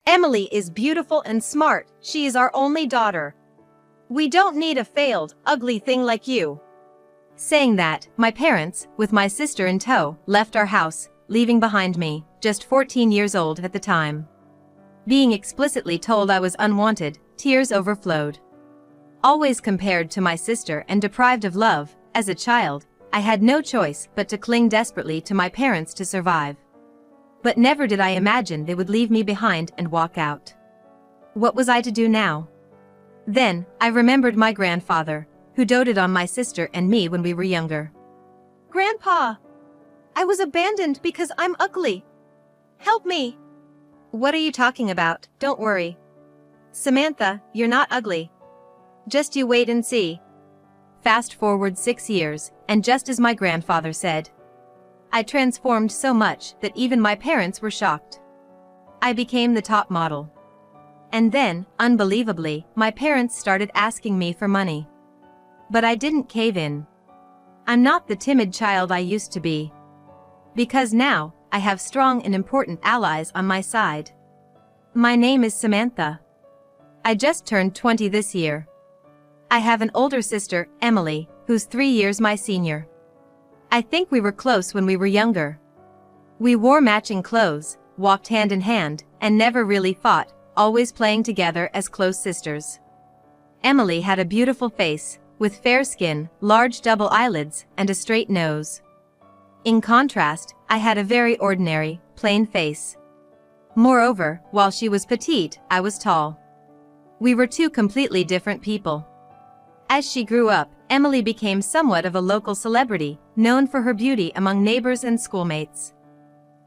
Emily is beautiful and smart. She is our only daughter. We don't need a failed, ugly thing like you." Saying that, my parents, with my sister in tow, left our house, leaving behind me, just 14 years old at the time. Being explicitly told I was unwanted, tears overflowed. Always compared to my sister and deprived of love, as a child, I had no choice but to cling desperately to my parents to survive. But never did I imagine they would leave me behind and walk out. What was I to do now? Then, I remembered my grandfather, who doted on my sister and me when we were younger. "Grandpa! I was abandoned because I'm ugly. Help me!" "What are you talking about? Don't worry. Samantha, you're not ugly. Just you wait and see." Fast forward 6 years, and just as my grandfather said, I transformed so much that even my parents were shocked. I became the top model. And then, unbelievably, my parents started asking me for money. But I didn't cave in. I'm not the timid child I used to be. Because now, I have strong and important allies on my side. My name is Samantha. I just turned 20 this year. I have an older sister, Emily, who's 3 years my senior. I think we were close when we were younger. We wore matching clothes, walked hand in hand, and never really fought, always playing together as close sisters. Emily had a beautiful face, with fair skin, large double eyelids, and a straight nose. In contrast, I had a very ordinary, plain face. Moreover, while she was petite, I was tall. We were two completely different people. As she grew up, Emily became somewhat of a local celebrity, known for her beauty among neighbors and schoolmates.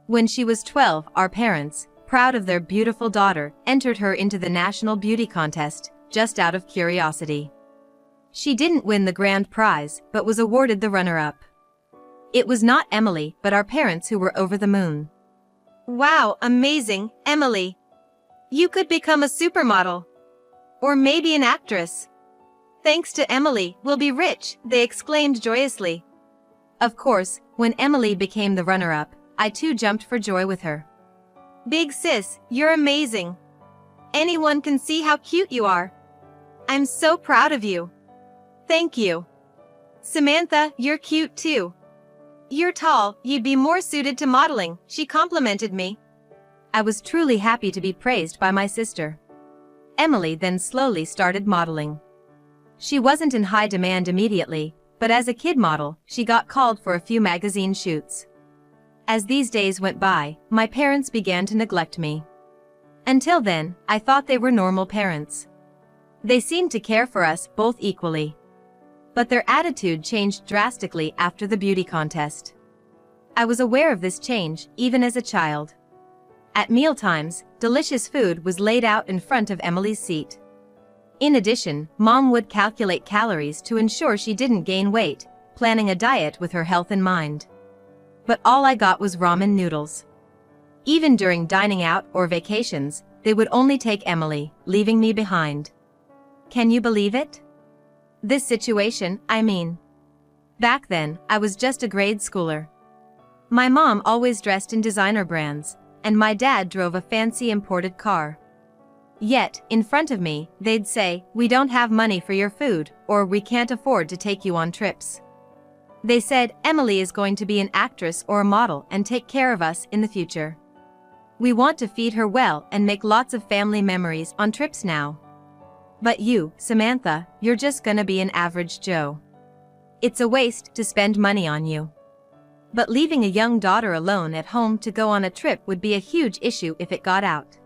When she was 12, our parents, proud of their beautiful daughter, entered her into the national beauty contest, just out of curiosity. She didn't win the grand prize, but was awarded the runner-up. It was not Emily, but our parents who were over the moon. "Wow, amazing, Emily! You could become a supermodel. Or maybe an actress. Thanks to Emily, we'll be rich," they exclaimed joyously. Of course, when Emily became the runner-up, I too jumped for joy with her. "Big sis, you're amazing. Anyone can see how cute you are. I'm so proud of you." "Thank you. Samantha, you're cute too. You're tall, you'd be more suited to modeling," she complimented me. I was truly happy to be praised by my sister. Emily then slowly started modeling. She wasn't in high demand immediately, but as a kid model, she got called for a few magazine shoots. As these days went by, my parents began to neglect me. Until then, I thought they were normal parents. They seemed to care for us both equally. But their attitude changed drastically after the beauty contest. I was aware of this change, even as a child. At mealtimes, delicious food was laid out in front of Emily's seat. In addition, Mom would calculate calories to ensure she didn't gain weight, planning a diet with her health in mind. But all I got was ramen noodles. Even during dining out or vacations, they would only take Emily, leaving me behind. Can you believe it? This situation, I mean. Back then, I was just a grade schooler. My mom always dressed in designer brands, and my dad drove a fancy imported car. Yet, in front of me, they'd say, "We don't have money for your food," or "We can't afford to take you on trips." They said, "Emily is going to be an actress or a model and take care of us in the future. We want to feed her well and make lots of family memories on trips now. But you, Samantha, you're just gonna be an average Joe. It's a waste to spend money on you." But leaving a young daughter alone at home to go on a trip would be a huge issue if it got out.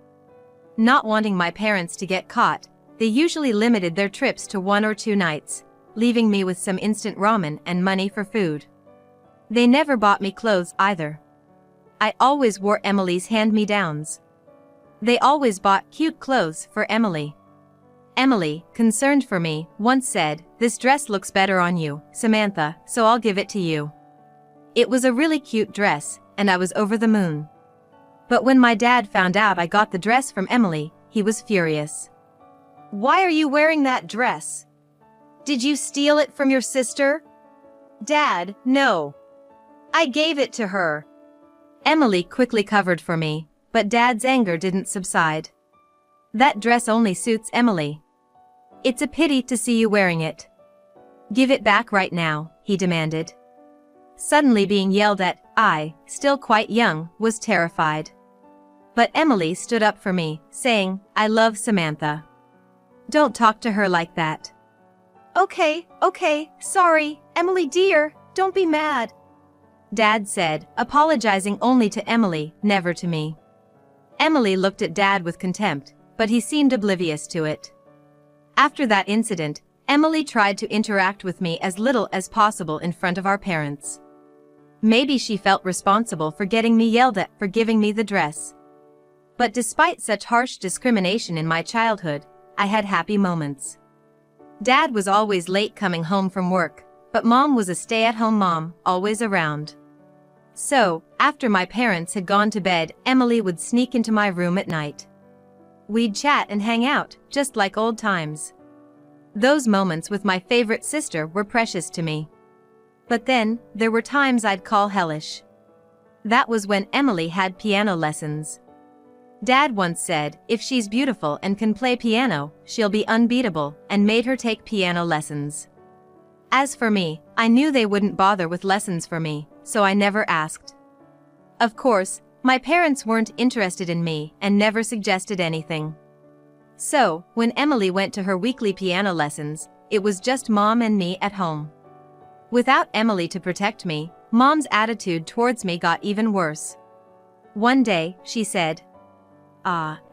Not wanting my parents to get caught, they usually limited their trips to 1 or 2 nights, leaving me with some instant ramen and money for food. They never bought me clothes either. I always wore Emily's hand-me-downs. They always bought cute clothes for Emily. Emily, concerned for me, once said, "This dress looks better on you, Samantha, so I'll give it to you." It was a really cute dress, and I was over the moon. But when my dad found out I got the dress from Emily, he was furious. "Why are you wearing that dress? Did you steal it from your sister?" "Dad, no. I gave it to her." Emily quickly covered for me, but Dad's anger didn't subside. That dress only suits Emily. It's a pity to see you wearing it. Give it back right now, he demanded. Suddenly being yelled at, I, still quite young, was terrified. But Emily stood up for me, saying, I love Samantha. Don't talk to her like that. Okay, sorry, Emily dear, don't be mad. Dad said, apologizing only to Emily, never to me. Emily looked at Dad with contempt, but he seemed oblivious to it. After that incident, Emily tried to interact with me as little as possible in front of our parents. Maybe she felt responsible for getting me yelled at for giving me the dress. But despite such harsh discrimination in my childhood, I had happy moments. Dad was always late coming home from work, but Mom was a stay-at-home mom, always around. So, after my parents had gone to bed, Emily would sneak into my room at night. We'd chat and hang out, just like old times. Those moments with my favorite sister were precious to me. But then, there were times I'd call hellish. That was when Emily had piano lessons. Dad once said, if she's beautiful and can play piano, she'll be unbeatable, and made her take piano lessons. As for me, I knew they wouldn't bother with lessons for me, so I never asked. Of course, my parents weren't interested in me and never suggested anything. So, when Emily went to her weekly piano lessons, it was just Mom and me at home. Without Emily to protect me, Mom's attitude towards me got even worse. One day, she said,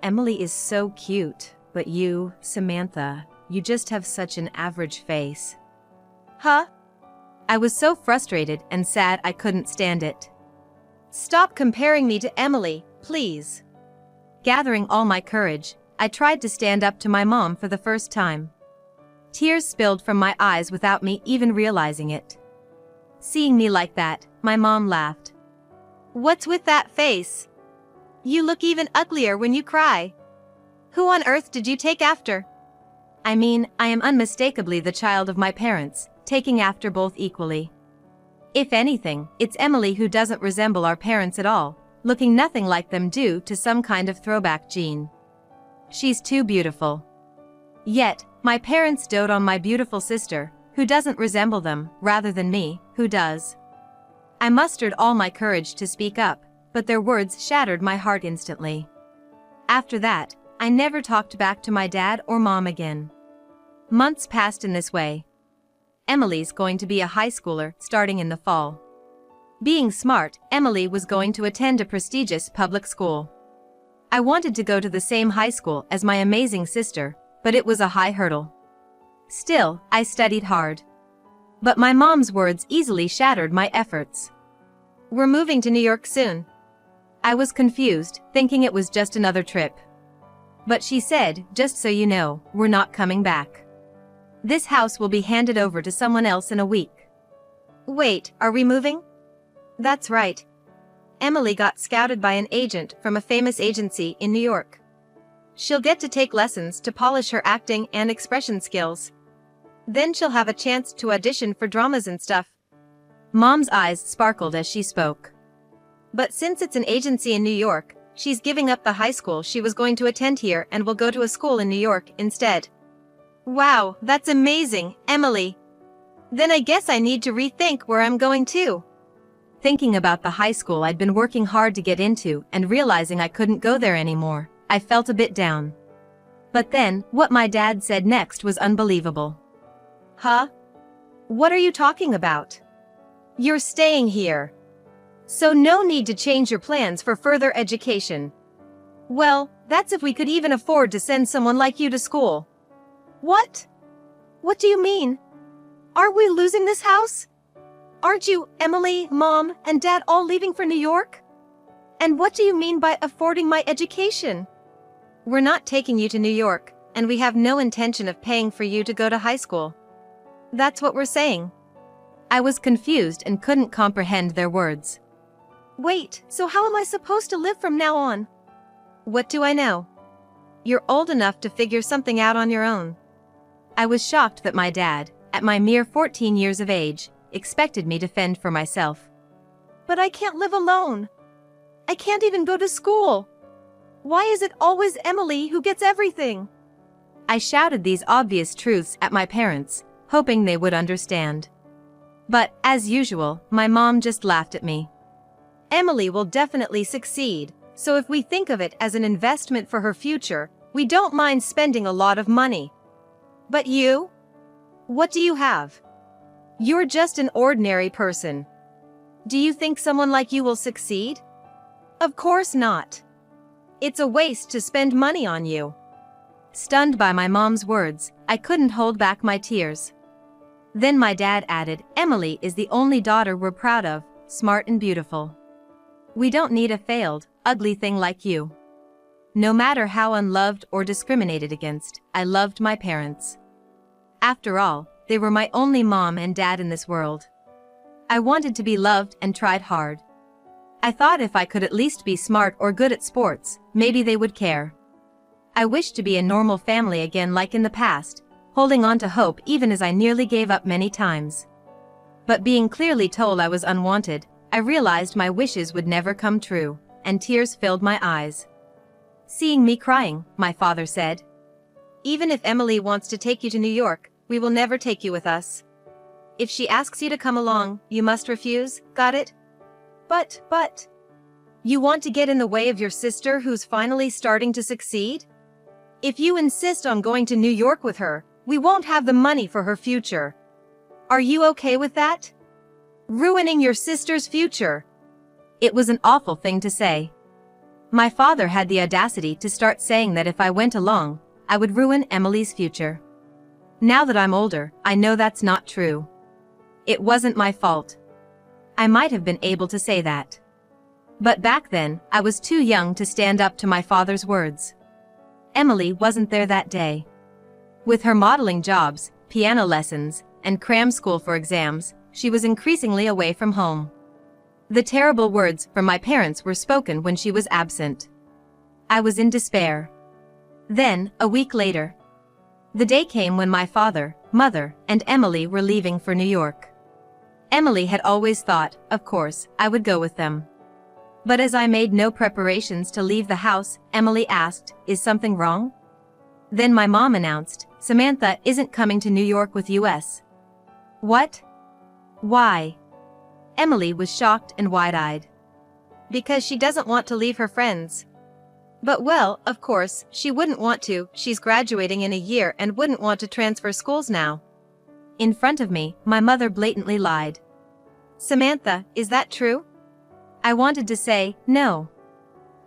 Emily is so cute, but you, Samantha, you just have such an average face. Huh? I was so frustrated and sad I couldn't stand it. Stop comparing me to Emily, please. Gathering all my courage, I tried to stand up to my mom for the first time. Tears spilled from my eyes without me even realizing it. Seeing me like that, my mom laughed. What's with that face? You look even uglier when you cry. Who on earth did you take after? I mean, I am unmistakably the child of my parents, taking after both equally. If anything, it's Emily who doesn't resemble our parents at all, looking nothing like them due to some kind of throwback gene. She's too beautiful. Yet, my parents dote on my beautiful sister, who doesn't resemble them, rather than me, who does. I mustered all my courage to speak up, but their words shattered my heart instantly. After that, I never talked back to my dad or mom again. Months passed in this way. Emily's going to be a high schooler starting in the fall. Being smart, Emily was going to attend a prestigious public school. I wanted to go to the same high school as my amazing sister, but it was a high hurdle. Still, I studied hard. But my mom's words easily shattered my efforts. We're moving to New York soon. I was confused, thinking it was just another trip. But she said, just so you know, we're not coming back. This house will be handed over to someone else in a week. Wait, are we moving? That's right. Emily got scouted by an agent from a famous agency in New York. She'll get to take lessons to polish her acting and expression skills. Then she'll have a chance to audition for dramas and stuff. Mom's eyes sparkled as she spoke. But since it's an agency in New York, she's giving up the high school she was going to attend here and will go to a school in New York instead. Wow, that's amazing, Emily. Then I guess I need to rethink where I'm going to. Thinking about the high school I'd been working hard to get into and realizing I couldn't go there anymore, I felt a bit down. But then, what my dad said next was unbelievable. Huh? What are you talking about? You're staying here. So no need to change your plans for further education. Well, that's if we could even afford to send someone like you to school. What? What do you mean? Are we losing this house? Aren't you, Emily, Mom, and Dad all leaving for New York? And what do you mean by affording my education? We're not taking you to New York, and we have no intention of paying for you to go to high school. That's what we're saying. I was confused and couldn't comprehend their words. Wait, so how am I supposed to live from now on? What do I know? You're old enough to figure something out on your own. I was shocked that my dad, at my mere 14 years of age, expected me to fend for myself. But I can't live alone. I can't even go to school. Why is it always Emily who gets everything? I shouted these obvious truths at my parents, hoping they would understand. But, as usual, my mom just laughed at me. Emily will definitely succeed, so if we think of it as an investment for her future, we don't mind spending a lot of money. But you? What do you have? You're just an ordinary person. Do you think someone like you will succeed? Of course not. It's a waste to spend money on you. Stunned by my mom's words, I couldn't hold back my tears. Then my dad added, Emily is the only daughter we're proud of, smart and beautiful. We don't need a failed, ugly thing like you. No matter how unloved or discriminated against, I loved my parents. After all, they were my only mom and dad in this world. I wanted to be loved and tried hard. I thought if I could at least be smart or good at sports, maybe they would care. I wished to be a normal family again like in the past, holding on to hope even as I nearly gave up many times. But being clearly told I was unwanted, I realized my wishes would never come true, and tears filled my eyes. Seeing me crying, my father said, Even if Emily wants to take you to New York, we will never take you with us. If she asks you to come along, you must refuse, got it? But, you want to get in the way of your sister who's finally starting to succeed? If you insist on going to New York with her, we won't have the money for her future. Are you okay with that? Ruining your sister's future. It was an awful thing to say. My father had the audacity to start saying that if I went along, I would ruin Emily's future. Now that I'm older, I know that's not true. It wasn't my fault. I might have been able to say that. But back then, I was too young to stand up to my father's words. Emily wasn't there that day. With her modeling jobs, piano lessons, and cram school for exams, she was increasingly away from home. The terrible words from my parents were spoken when she was absent. I was in despair. Then, a week later, the day came when my father, mother, and Emily were leaving for New York. Emily had always thought, of course, I would go with them. But as I made no preparations to leave the house, Emily asked, Is something wrong? Then my mom announced, Samantha isn't coming to New York with us. What? Why? Emily was shocked and wide-eyed. Because she doesn't want to leave her friends. But well, of course, she wouldn't want to, she's graduating in a year and wouldn't want to transfer schools now. In front of me, my mother blatantly lied. Samantha, is that true? I wanted to say, no.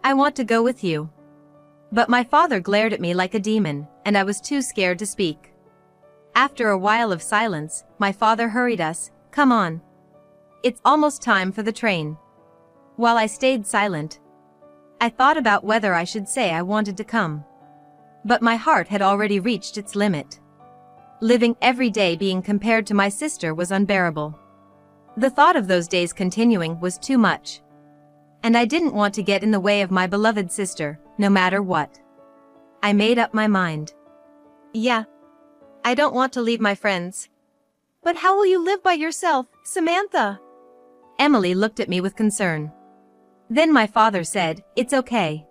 I want to go with you. But my father glared at me like a demon, and I was too scared to speak. After a while of silence, my father hurried us, Come on. It's almost time for the train. While I stayed silent, I thought about whether I should say I wanted to come. But my heart had already reached its limit. Living every day being compared to my sister was unbearable. The thought of those days continuing was too much. And I didn't want to get in the way of my beloved sister, no matter what. I made up my mind. Yeah. I don't want to leave my friends. But how will you live by yourself, Samantha? Emily looked at me with concern. Then my father said, It's okay.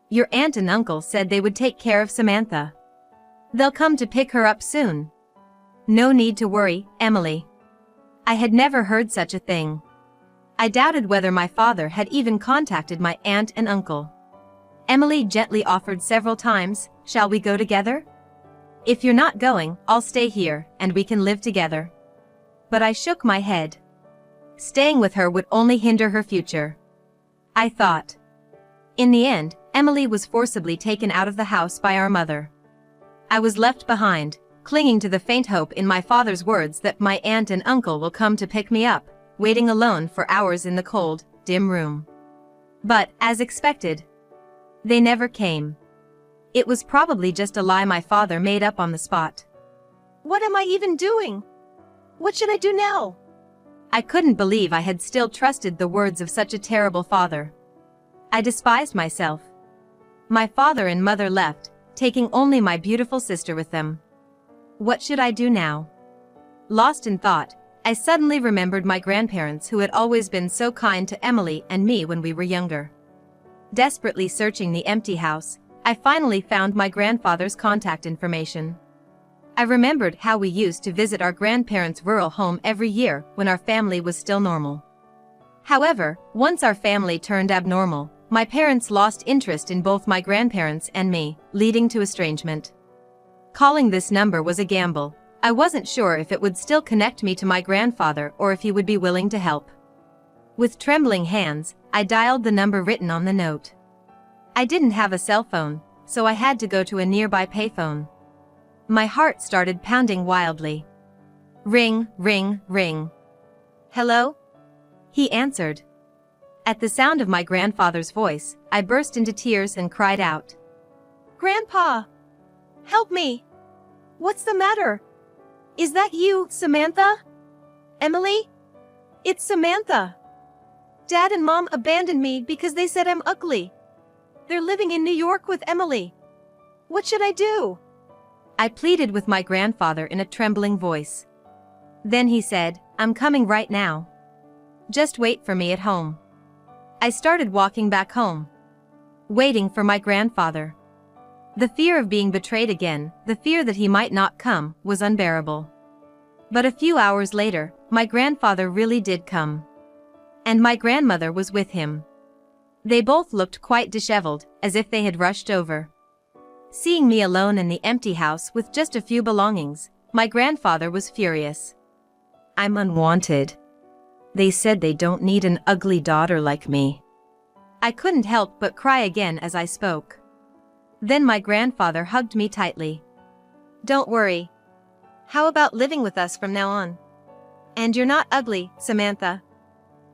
Your aunt and uncle said they would take care of Samantha. They'll come to pick her up soon. No need to worry, Emily. I had never heard such a thing. I doubted whether my father had even contacted my aunt and uncle. Emily gently offered several times, Shall we go together? If you're not going, I'll stay here, and we can live together. But I shook my head. Staying with her would only hinder her future. I thought. In the end, Emily was forcibly taken out of the house by our mother. I was left behind, clinging to the faint hope in my father's words that my aunt and uncle will come to pick me up, waiting alone for hours in the cold, dim room. But, as expected, they never came. It was probably just a lie my father made up on the spot. What am I even doing? What should I do now? I couldn't believe I had still trusted the words of such a terrible father. I despised myself. My father and mother left, taking only my beautiful sister with them. What should I do now? Lost in thought, I suddenly remembered my grandparents who had always been so kind to Emily and me when we were younger. Desperately searching the empty house, I finally found my grandfather's contact information. I remembered how we used to visit our grandparents' rural home every year when our family was still normal. However, once our family turned abnormal, my parents lost interest in both my grandparents and me, leading to estrangement. Calling this number was a gamble. I wasn't sure if it would still connect me to my grandfather or if he would be willing to help. With trembling hands, I dialed the number written on the note. I didn't have a cell phone, so I had to go to a nearby payphone. My heart started pounding wildly. Ring, ring, ring. Hello? He answered. At the sound of my grandfather's voice, I burst into tears and cried out. Grandpa! Help me! What's the matter? Is that you, Samantha? Emily? It's Samantha. Dad and Mom abandoned me because they said I'm ugly. They're living in New York with Emily. What should I do? I pleaded with my grandfather in a trembling voice. Then he said, I'm coming right now. Just wait for me at home. I started walking back home, waiting for my grandfather. The fear of being betrayed again, the fear that he might not come, was unbearable. But a few hours later, my grandfather really did come. And my grandmother was with him. They both looked quite disheveled, as if they had rushed over. Seeing me alone in the empty house with just a few belongings, my grandfather was furious. I'm unwanted. They said they don't need an ugly daughter like me. I couldn't help but cry again as I spoke. Then my grandfather hugged me tightly. Don't worry. How about living with us from now on? And you're not ugly, Samantha.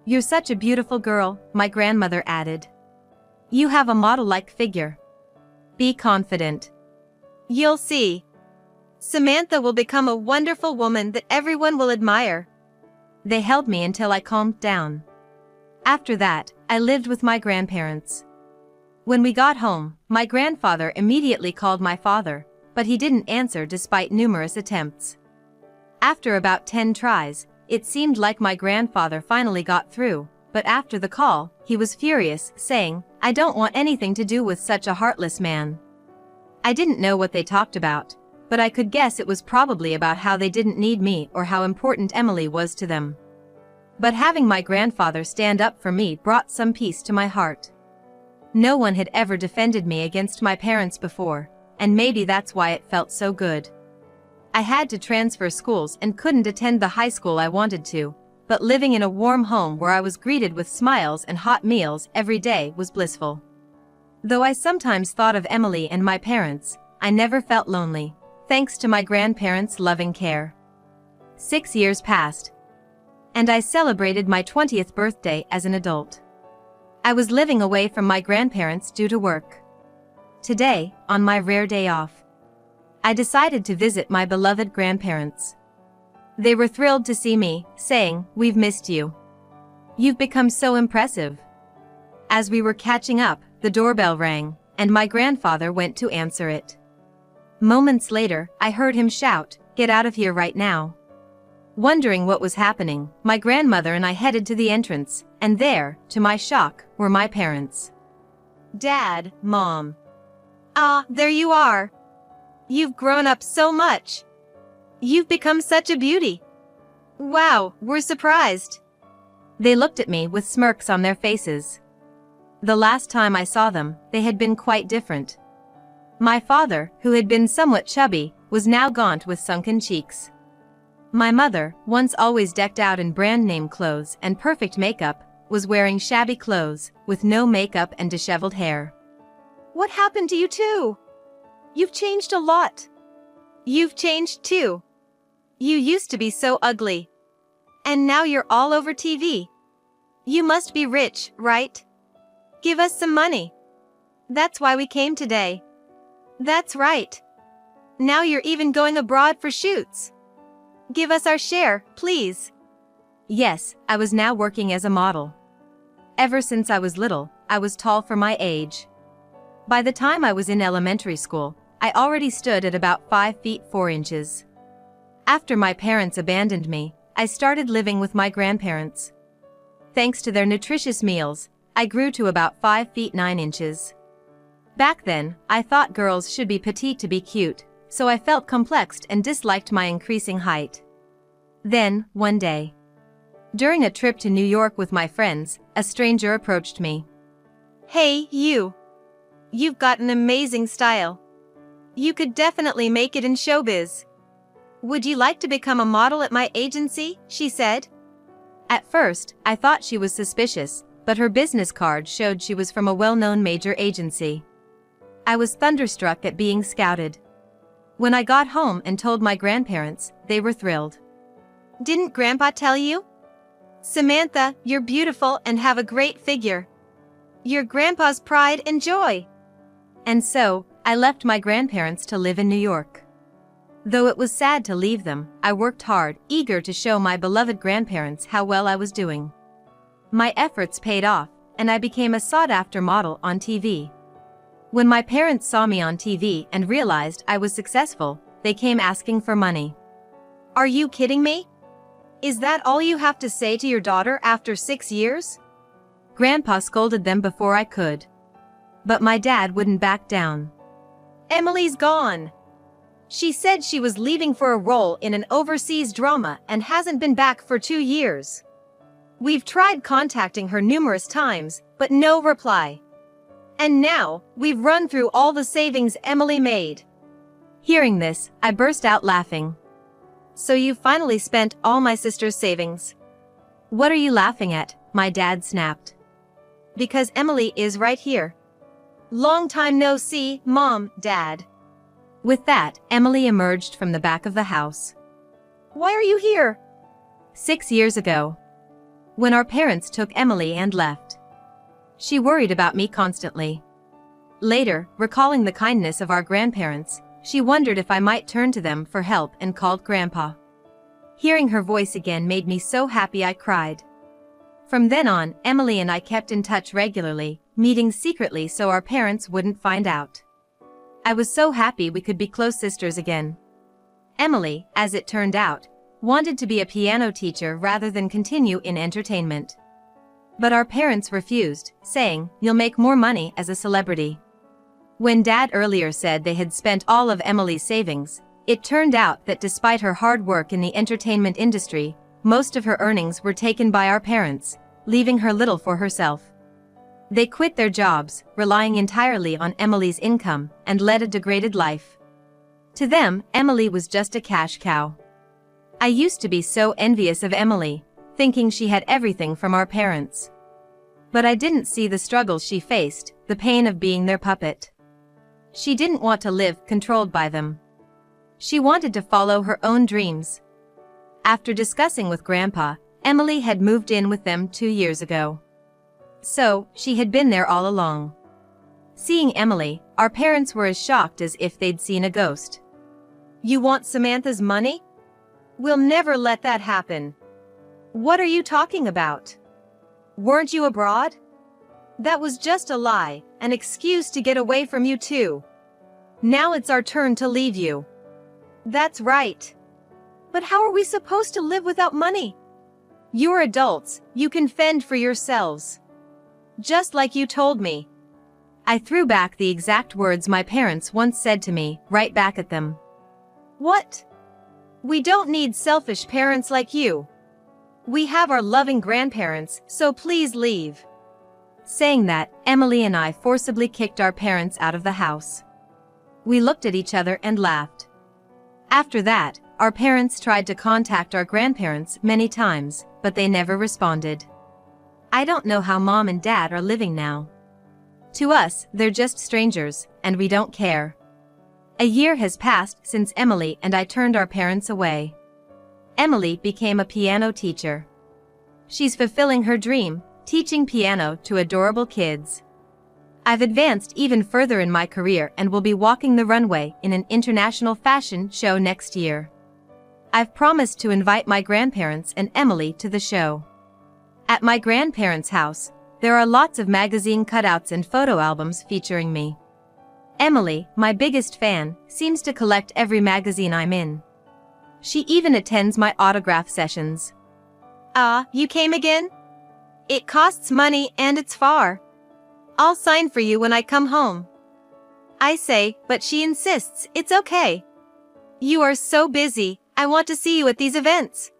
You're such a beautiful girl, my grandmother added. You have a model-like figure. Be confident. You'll see. Samantha will become a wonderful woman that everyone will admire. They held me until I calmed down. After that, I lived with my grandparents. When we got home, my grandfather immediately called my father, but he didn't answer despite numerous attempts. After about 10 tries, it seemed like my grandfather finally got through, but after the call, he was furious, saying, I don't want anything to do with such a heartless man. I didn't know what they talked about, but I could guess it was probably about how they didn't need me or how important Emily was to them. But having my grandfather stand up for me brought some peace to my heart. No one had ever defended me against my parents before, and maybe that's why it felt so good. I had to transfer schools and couldn't attend the high school I wanted to, but living in a warm home where I was greeted with smiles and hot meals every day was blissful. Though I sometimes thought of Emily and my parents, I never felt lonely, thanks to my grandparents' loving care. 6 years passed, and I celebrated my 20th birthday as an adult. I was living away from my grandparents due to work. Today, on my rare day off, I decided to visit my beloved grandparents. They were thrilled to see me, saying, We've missed you. You've become so impressive. As we were catching up, the doorbell rang, and my grandfather went to answer it. Moments later, I heard him shout, Get out of here right now. Wondering what was happening, my grandmother and I headed to the entrance, and there, to my shock, were my parents. Dad, Mom. Ah, there you are. You've grown up so much. You've become such a beauty. Wow, we're surprised. They looked at me with smirks on their faces. The last time I saw them, they had been quite different. My father, who had been somewhat chubby, was now gaunt with sunken cheeks. My mother, once always decked out in brand-name clothes and perfect makeup, was wearing shabby clothes, with no makeup and disheveled hair. What happened to you two? You've changed a lot. You've changed too. You used to be so ugly. And now you're all over TV. You must be rich, right? Give us some money. That's why we came today. That's right. Now you're even going abroad for shoots. Give us our share, please. Yes, I was now working as a model. Ever since I was little, I was tall for my age. By the time I was in elementary school, I already stood at about 5 feet 4 inches. After my parents abandoned me, I started living with my grandparents. Thanks to their nutritious meals, I grew to about 5 feet 9 inches. Back then, I thought girls should be petite to be cute, so I felt complexed and disliked my increasing height. Then, one day, during a trip to New York with my friends, a stranger approached me. "Hey, you. You've got an amazing style. You could definitely make it in showbiz. Would you like to become a model at my agency?" she said. At first, I thought she was suspicious, but her business card showed she was from a well-known major agency. I was thunderstruck at being scouted. When I got home and told my grandparents, they were thrilled. "Didn't Grandpa tell you? Samantha, you're beautiful and have a great figure. You're Grandpa's pride and joy." And so, I left my grandparents to live in New York. Though it was sad to leave them, I worked hard, eager to show my beloved grandparents how well I was doing. My efforts paid off, and I became a sought-after model on TV. When my parents saw me on TV and realized I was successful, they came asking for money. "Are you kidding me? Is that all you have to say to your daughter after 6 years?" Grandpa scolded them before I could. But my dad wouldn't back down. "Emily's gone. She said she was leaving for a role in an overseas drama and hasn't been back for 2 years. We've tried contacting her numerous times, but no reply. And now, we've run through all the savings Emily made." Hearing this, I burst out laughing. "So you finally spent all my sister's savings?" "What are you laughing at?" my dad snapped. "Because Emily is right here. Long time no see, Mom, Dad." With that, Emily emerged from the back of the house. "Why are you here?" 6 years ago, when our parents took Emily and left. She worried about me constantly. Later, recalling the kindness of our grandparents, she wondered if I might turn to them for help and called Grandpa. Hearing her voice again made me so happy I cried. From then on, Emily and I kept in touch regularly, meeting secretly so our parents wouldn't find out. I was so happy we could be close sisters again. Emily, as it turned out, wanted to be a piano teacher rather than continue in entertainment. But our parents refused, saying, "You'll make more money as a celebrity." When Dad earlier said they had spent all of Emily's savings, it turned out that despite her hard work in the entertainment industry, most of her earnings were taken by our parents, leaving her little for herself. They quit their jobs, relying entirely on Emily's income, and led a degraded life. To them, Emily was just a cash cow. I used to be so envious of Emily, thinking she had everything from our parents. But I didn't see the struggles she faced, the pain of being their puppet. She didn't want to live controlled by them. She wanted to follow her own dreams. After discussing with Grandpa, Emily had moved in with them 2 years ago. So, she had been there all along. Seeing Emily, our parents were as shocked as if they'd seen a ghost. "You want Samantha's money? We'll never let that happen. What are you talking about? Weren't you abroad? That was just a lie, an excuse to get away from you too. Now it's our turn to leave you." "That's right. But how are we supposed to live without money? You're adults, you can fend for yourselves. Just like you told me." I threw back the exact words my parents once said to me, right back at them. "What? We don't need selfish parents like you. We have our loving grandparents, so please leave." Saying that, Emily and I forcibly kicked our parents out of the house. We looked at each other and laughed. After that, our parents tried to contact our grandparents many times, but they never responded. I don't know how Mom and Dad are living now. To us, they're just strangers, and we don't care. A year has passed since Emily and I turned our parents away. Emily became a piano teacher. She's fulfilling her dream, teaching piano to adorable kids. I've advanced even further in my career and will be walking the runway in an international fashion show next year. I've promised to invite my grandparents and Emily to the show. At my grandparents' house, there are lots of magazine cutouts and photo albums featuring me. Emily, my biggest fan, seems to collect every magazine I'm in. She even attends my autograph sessions. "Ah, you came again? It costs money and it's far. I'll sign for you when I come home. I say, but she insists, it's okay. You are so busy, I want to see you at these events.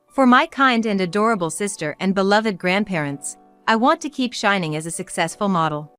For my kind and adorable sister and beloved grandparents, I want to keep shining as a successful model.